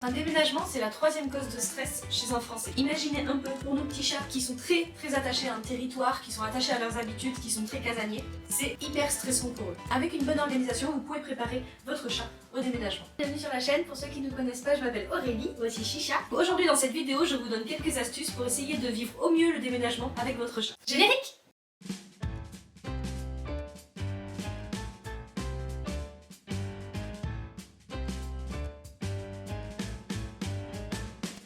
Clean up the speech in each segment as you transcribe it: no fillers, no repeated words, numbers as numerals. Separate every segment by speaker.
Speaker 1: Un déménagement, c'est la troisième cause de stress chez un Français. Imaginez un peu pour nos petits chats qui sont très attachés à un territoire, qui sont attachés à leurs habitudes, qui sont très casaniers. C'est hyper stressant pour eux. Avec une bonne organisation, vous pouvez préparer votre chat au déménagement. Bienvenue sur la chaîne, pour ceux qui ne me connaissent pas, je m'appelle Aurélie, voici Chicha. Aujourd'hui dans cette vidéo, je vous donne quelques astuces pour essayer de vivre au mieux le déménagement avec votre chat. Générique!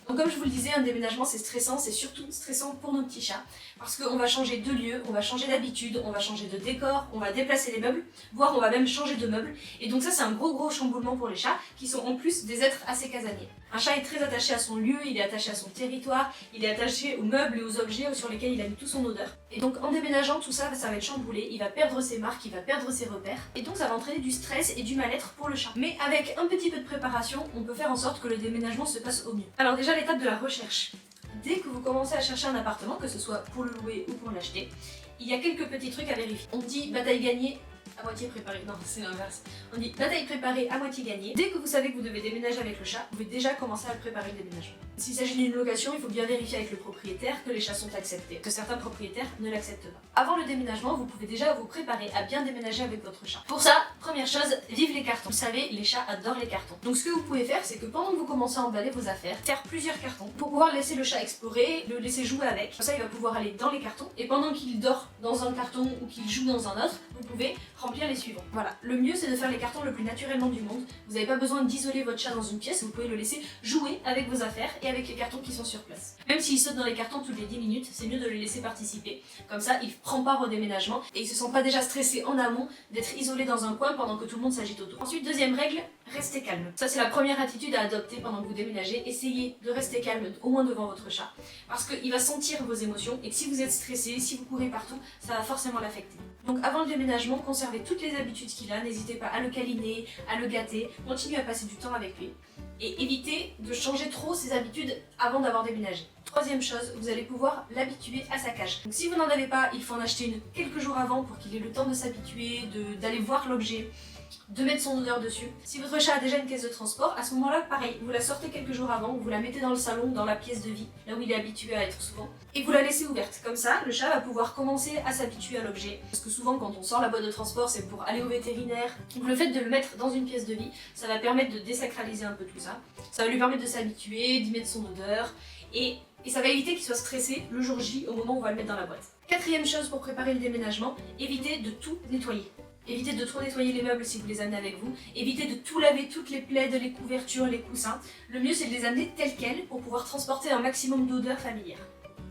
Speaker 1: Donc comme je vous le disais, un déménagement c'est stressant, c'est surtout stressant pour nos petits chats parce qu'on va changer de lieu, on va changer d'habitude, on va changer de décor, on va déplacer les meubles, voire on va même changer de meubles. Et donc ça c'est un gros chamboulement pour les chats qui sont en plus des êtres assez casaniers. Un chat est très attaché à son lieu, il est attaché à son territoire, il est attaché aux meubles et aux objets sur lesquels il a mis toute son odeur. Et donc en déménageant, tout ça va être chamboulé, il va perdre ses marques, il va perdre ses repères. Et donc ça va entraîner du stress et du mal-être pour le chat. Mais avec un petit peu de préparation, on peut faire en sorte que le déménagement se passe au mieux. Alors déjà l'étape de la recherche. Dès que vous commencez à chercher un appartement, que ce soit pour le louer ou pour l'acheter, il y a quelques petits trucs à vérifier. On dit bataille gagnée, à moitié préparée. Non, c'est l'inverse. On dit bataille préparée, à moitié gagnée. Dès que vous savez que vous devez déménager avec le chat, vous pouvez déjà commencer à préparer le déménagement. S'il s'agit d'une location, il faut bien vérifier avec le propriétaire que les chats sont acceptés, que certains propriétaires ne l'acceptent pas. Avant le déménagement, vous pouvez déjà vous préparer à bien déménager avec votre chat. Pour ça, première chose, vive les cartons. Vous savez, les chats adorent les cartons. Donc ce que vous pouvez faire, c'est que pendant que vous commencez à emballer vos affaires, faire plusieurs cartons pour pouvoir laisser le chat explorer, le laisser jouer avec. Comme ça, il va pouvoir aller dans les cartons et pendant qu'il dort dans un carton ou qu'il joue dans un autre, vous pouvez remplir les suivants. Voilà, le mieux c'est de faire les cartons le plus naturellement du monde. Vous n'avez pas besoin d'isoler votre chat dans une pièce, vous pouvez le laisser jouer avec vos affaires et avec les cartons qui sont sur place. Même s'il saute dans les cartons toutes les 10 minutes, c'est mieux de le laisser participer. Comme ça, il prend part au déménagement et il se sent pas déjà stressé en amont d'être isolé dans un coin pendant que tout le monde s'agite autour. Ensuite, deuxième règle, restez calme. Ça c'est la première attitude à adopter pendant que vous déménagez. Essayez de rester calme au moins devant votre chat parce qu'il va sentir vos émotions et que si vous êtes stressé, si vous courez partout, ça va forcément l'affecter. Donc avant le déménagement, conservez toutes les habitudes qu'il a, n'hésitez pas à le câliner, à le gâter, continuez à passer du temps avec lui et évitez de changer trop ses habitudes avant d'avoir déménagé. Troisième chose, vous allez pouvoir l'habituer à sa cage. Donc si vous n'en avez pas, il faut en acheter une quelques jours avant pour qu'il ait le temps de s'habituer, d'aller voir l'objet, de mettre son odeur dessus. Si votre chat a déjà une caisse de transport, à ce moment-là, pareil, vous la sortez quelques jours avant, vous la mettez dans le salon, dans la pièce de vie, là où il est habitué à être souvent, et vous la laissez ouverte. Comme ça, le chat va pouvoir commencer à s'habituer à l'objet. Parce que souvent, quand on sort la boîte de transport, c'est pour aller au vétérinaire. Donc le fait de le mettre dans une pièce de vie, ça va permettre de désacraliser un peu tout ça. Ça va lui permettre de s'habituer, d'y mettre son odeur, et ça va éviter qu'il soit stressé le jour J au moment où on va le mettre dans la boîte. Quatrième chose pour préparer le déménagement, évitez de tout nettoyer. Évitez de trop nettoyer les meubles si vous les amenez avec vous. Évitez de tout laver, toutes les plaids, les couvertures, les coussins. Le mieux c'est de les amener tels quels pour pouvoir transporter un maximum d'odeur familière.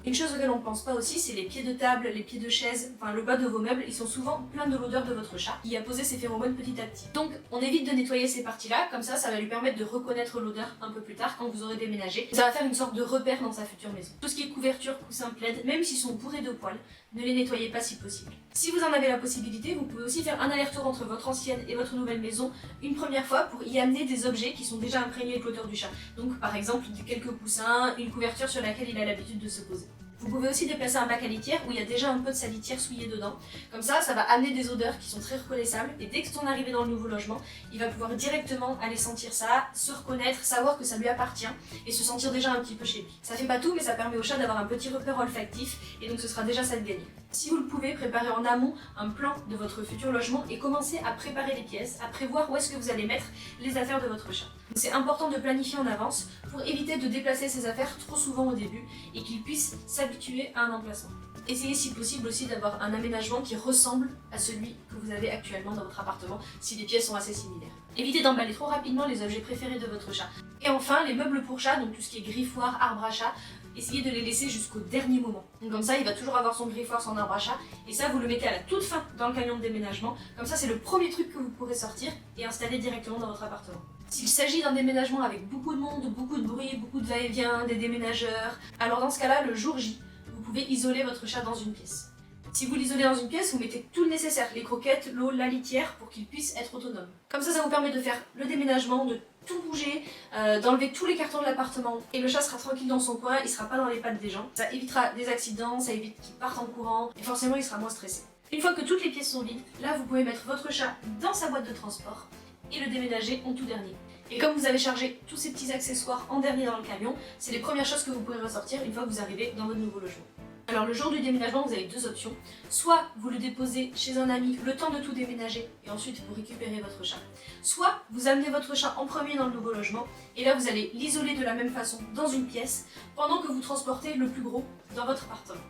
Speaker 1: Une chose auquel on ne pense pas aussi, c'est les pieds de table, les pieds de chaise, enfin le bas de vos meubles, ils sont souvent pleins de l'odeur de votre chat qui a posé ses phéromones petit à petit. Donc on évite de nettoyer ces parties-là, comme ça va lui permettre de reconnaître l'odeur un peu plus tard quand vous aurez déménagé. Ça va faire une sorte de repère dans sa future maison. Tout ce qui est couverture, coussin, plaid, même s'ils sont bourrés de poils, ne les nettoyez pas si possible. Si vous en avez la possibilité, vous pouvez aussi faire un aller-retour entre votre ancienne et votre nouvelle maison une première fois pour y amener des objets qui sont déjà imprégnés avec l'odeur du chat. Donc par exemple quelques coussins, une couverture sur laquelle il a l'habitude de se poser. Vous pouvez aussi déplacer un bac à litière où il y a déjà un peu de sa litière souillée dedans. Comme ça va amener des odeurs qui sont très reconnaissables et dès que son arrivée dans le nouveau logement, il va pouvoir directement aller sentir ça, se reconnaître, savoir que ça lui appartient et se sentir déjà un petit peu chez lui. Ça fait pas tout mais ça permet au chat d'avoir un petit repère olfactif et donc ce sera déjà ça de gagner. Si vous le pouvez, préparez en amont un plan de votre futur logement et commencez à préparer les pièces, à prévoir où est-ce que vous allez mettre les affaires de votre chat. C'est important de planifier en avance pour éviter de déplacer ses affaires trop souvent au début et qu'il puisse s'habituer à un emplacement. Essayez si possible aussi d'avoir un aménagement qui ressemble à celui que vous avez actuellement dans votre appartement si les pièces sont assez similaires. Évitez d'emballer trop rapidement les objets préférés de votre chat. Et enfin, les meubles pour chat, donc tout ce qui est griffoir, arbre à chat, essayez de les laisser jusqu'au dernier moment. Donc comme ça, il va toujours avoir son griffoir, son arbre à chat, et ça, vous le mettez à la toute fin dans le camion de déménagement. Comme ça, c'est le premier truc que vous pourrez sortir et installer directement dans votre appartement. S'il s'agit d'un déménagement avec beaucoup de monde, beaucoup de bruit, beaucoup de va-et-vient, des déménageurs, alors dans ce cas-là, le jour J, vous pouvez isoler votre chat dans une pièce. Si vous l'isolez dans une pièce, vous mettez tout le nécessaire, les croquettes, l'eau, la litière, pour qu'il puisse être autonome. Comme ça vous permet de faire le déménagement, de tout bouger, d'enlever tous les cartons de l'appartement. Et le chat sera tranquille dans son coin, il sera pas dans les pattes des gens. Ça évitera des accidents, ça évite qu'il parte en courant, et forcément il sera moins stressé. Une fois que toutes les pièces sont vides, là vous pouvez mettre votre chat dans sa boîte de transport et le déménager en tout dernier. Et comme vous avez chargé tous ces petits accessoires en dernier dans le camion, c'est les premières choses que vous pourrez ressortir une fois que vous arrivez dans votre nouveau logement. Alors le jour du déménagement, vous avez deux options. Soit vous le déposez chez un ami le temps de tout déménager et ensuite vous récupérez votre chat. Soit vous amenez votre chat en premier dans le nouveau logement et là vous allez l'isoler de la même façon dans une pièce pendant que vous transportez le plus gros dans votre appartement.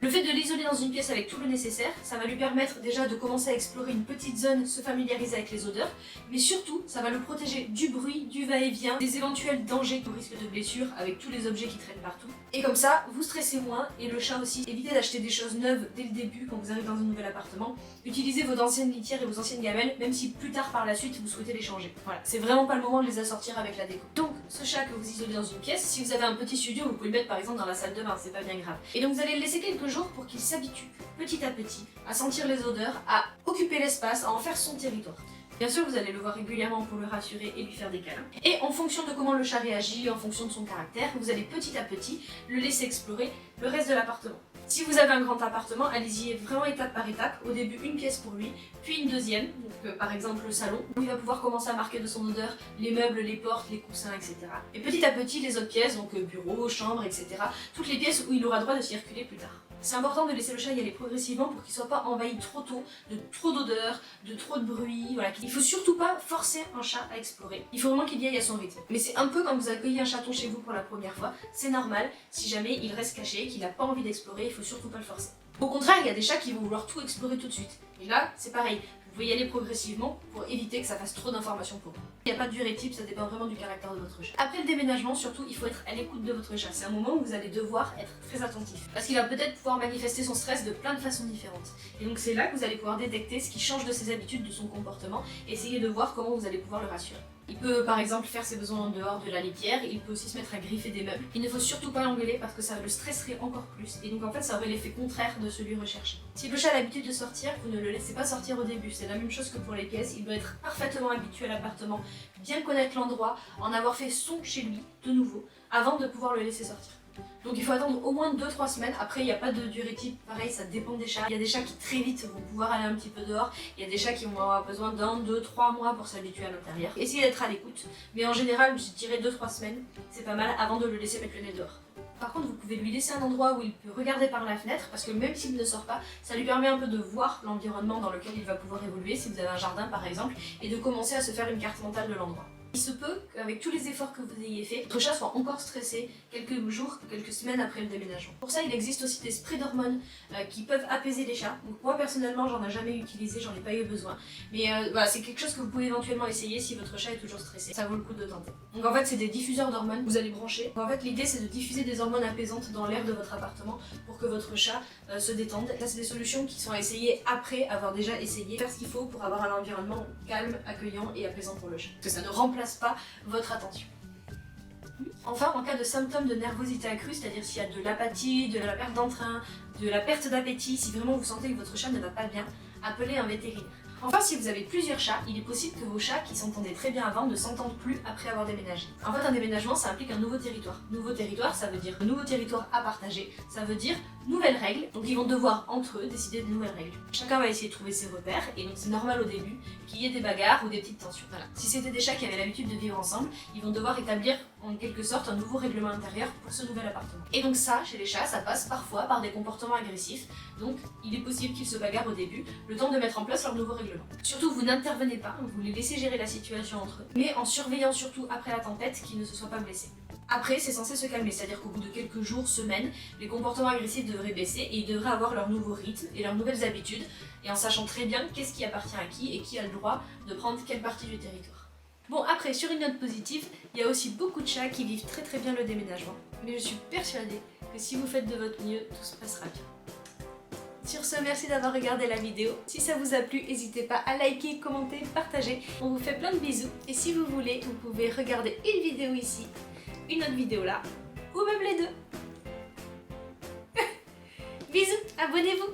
Speaker 1: Le fait de l'isoler dans une pièce avec tout le nécessaire, ça va lui permettre déjà de commencer à explorer une petite zone, se familiariser avec les odeurs, mais surtout, ça va le protéger du bruit, du va-et-vient, des éventuels dangers au risque de blessure avec tous les objets qui traînent partout. Et comme ça, vous stressez moins et le chat aussi. Évitez d'acheter des choses neuves dès le début quand vous arrivez dans un nouvel appartement. Utilisez vos anciennes litières et vos anciennes gamelles, même si plus tard par la suite vous souhaitez les changer. Voilà, c'est vraiment pas le moment de les assortir avec la déco. Donc, ce chat que vous isolez dans une pièce, si vous avez un petit studio, vous pouvez le mettre par exemple dans la salle de bain, c'est pas bien grave. Et donc vous allez le laisser quelques jours pour qu'il s'habitue petit à petit à sentir les odeurs, à occuper l'espace, à en faire son territoire. Bien sûr, vous allez le voir régulièrement pour le rassurer et lui faire des câlins. Et en fonction de comment le chat réagit, en fonction de son caractère, vous allez petit à petit le laisser explorer le reste de l'appartement. Si vous avez un grand appartement, allez-y vraiment étape par étape. Au début, une pièce pour lui, puis une deuxième, donc par exemple le salon, où il va pouvoir commencer à marquer de son odeur les meubles, les portes, les coussins, etc. Et petit à petit, les autres pièces, donc bureau, chambre, etc. Toutes les pièces où il aura droit de circuler plus tard. C'est important de laisser le chat y aller progressivement pour qu'il ne soit pas envahi trop tôt de trop d'odeurs, de trop de bruit. Voilà. Il faut surtout pas forcer un chat à explorer. Il faut vraiment qu'il y aille à son rythme. Mais c'est un peu quand vous accueillez un chaton chez vous pour la première fois. C'est normal, si jamais il reste caché, qu'il n'a pas envie d'explorer, il faut surtout pas le forcer. Au contraire, il y a des chats qui vont vouloir tout explorer tout de suite. Et là, c'est pareil. Vous pouvez y aller progressivement pour éviter que ça fasse trop d'informations pour vous. Il n'y a pas de durée type, ça dépend vraiment du caractère de votre chat. Après le déménagement, surtout, il faut être à l'écoute de votre chat. C'est un moment où vous allez devoir être très attentif. Parce qu'il va peut-être pouvoir manifester son stress de plein de façons différentes. Et donc c'est là que vous allez pouvoir détecter ce qui change de ses habitudes, de son comportement, et essayer de voir comment vous allez pouvoir le rassurer. Il peut par exemple faire ses besoins en dehors de la litière, il peut aussi se mettre à griffer des meubles. Il ne faut surtout pas l'engueuler parce que ça le stresserait encore plus et donc en fait ça aurait l'effet contraire de celui recherché. Si le chat a l'habitude de sortir, vous ne le laissez pas sortir au début, c'est la même chose que pour les pièces, il doit être parfaitement habitué à l'appartement, bien connaître l'endroit, en avoir fait son chez lui de nouveau, avant de pouvoir le laisser sortir. Donc il faut attendre au moins 2-3 semaines, après il n'y a pas de durée type, pareil ça dépend des chats. Il y a des chats qui très vite vont pouvoir aller un petit peu dehors, il y a des chats qui vont avoir besoin d'1, 2, 3 mois pour s'habituer à l'intérieur. Essayez d'être à l'écoute, mais en général je dirais 2-3 semaines, c'est pas mal avant de le laisser mettre le nez dehors. Par contre, vous pouvez lui laisser un endroit où il peut regarder par la fenêtre, parce que même s'il ne sort pas, ça lui permet un peu de voir l'environnement dans lequel il va pouvoir évoluer, si vous avez un jardin par exemple, et de commencer à se faire une carte mentale de l'endroit. Il se peut qu'avec tous les efforts que vous ayez faits, votre chat soit encore stressé quelques jours, quelques semaines après le déménagement. Pour ça, il existe aussi des sprays d'hormones qui peuvent apaiser les chats. Donc moi personnellement, j'en ai jamais utilisé, j'en ai pas eu besoin. Mais voilà, c'est quelque chose que vous pouvez éventuellement essayer si votre chat est toujours stressé. Ça vaut le coup de tenter. Donc en fait, c'est des diffuseurs d'hormones que vous allez brancher. Donc en fait, l'idée c'est de diffuser des hormones apaisantes dans l'air de votre appartement pour que votre chat se détende. Ça, c'est des solutions qui sont à essayer après avoir déjà essayé. Faire ce qu'il faut pour avoir un environnement calme, accueillant et apaisant pour le chat. Parce que ça ne remplace pas votre attention. Enfin, en cas de symptômes de nervosité accrue, c'est-à-dire s'il y a de l'apathie, de la perte d'entrain, de la perte d'appétit, si vraiment vous sentez que votre chat ne va pas bien, appelez un vétérinaire. Enfin, si vous avez plusieurs chats, il est possible que vos chats qui s'entendaient très bien avant ne s'entendent plus après avoir déménagé. En fait, un déménagement, ça implique un nouveau territoire. Nouveau territoire, ça veut dire nouveau territoire à partager, ça veut dire nouvelles règles, donc ils vont devoir entre eux décider de nouvelles règles. Chacun va essayer de trouver ses repères, et donc c'est normal au début qu'il y ait des bagarres ou des petites tensions. Voilà. Si c'était des chats qui avaient l'habitude de vivre ensemble, ils vont devoir établir en quelque sorte un nouveau règlement intérieur pour ce nouvel appartement. Et donc ça, chez les chats, ça passe parfois par des comportements agressifs, donc il est possible qu'ils se bagarrent au début, le temps de mettre en place leur nouveau règlement. Surtout, vous n'intervenez pas, vous les laissez gérer la situation entre eux, mais en surveillant surtout après la tempête qu'ils ne se soient pas blessés. Après, c'est censé se calmer, c'est-à-dire qu'au bout de quelques jours, semaines, les comportements agressifs devraient baisser et ils devraient avoir leur nouveau rythme et leurs nouvelles habitudes, et en sachant très bien qu'est-ce qui appartient à qui et qui a le droit de prendre quelle partie du territoire. Bon, après, sur une note positive, il y a aussi beaucoup de chats qui vivent très très bien le déménagement, mais je suis persuadée que si vous faites de votre mieux, tout se passera bien. Sur ce, merci d'avoir regardé la vidéo. Si ça vous a plu, n'hésitez pas à liker, commenter, partager. On vous fait plein de bisous. Et si vous voulez, vous pouvez regarder une vidéo ici, une autre vidéo là, ou même les deux. Bisous, abonnez-vous.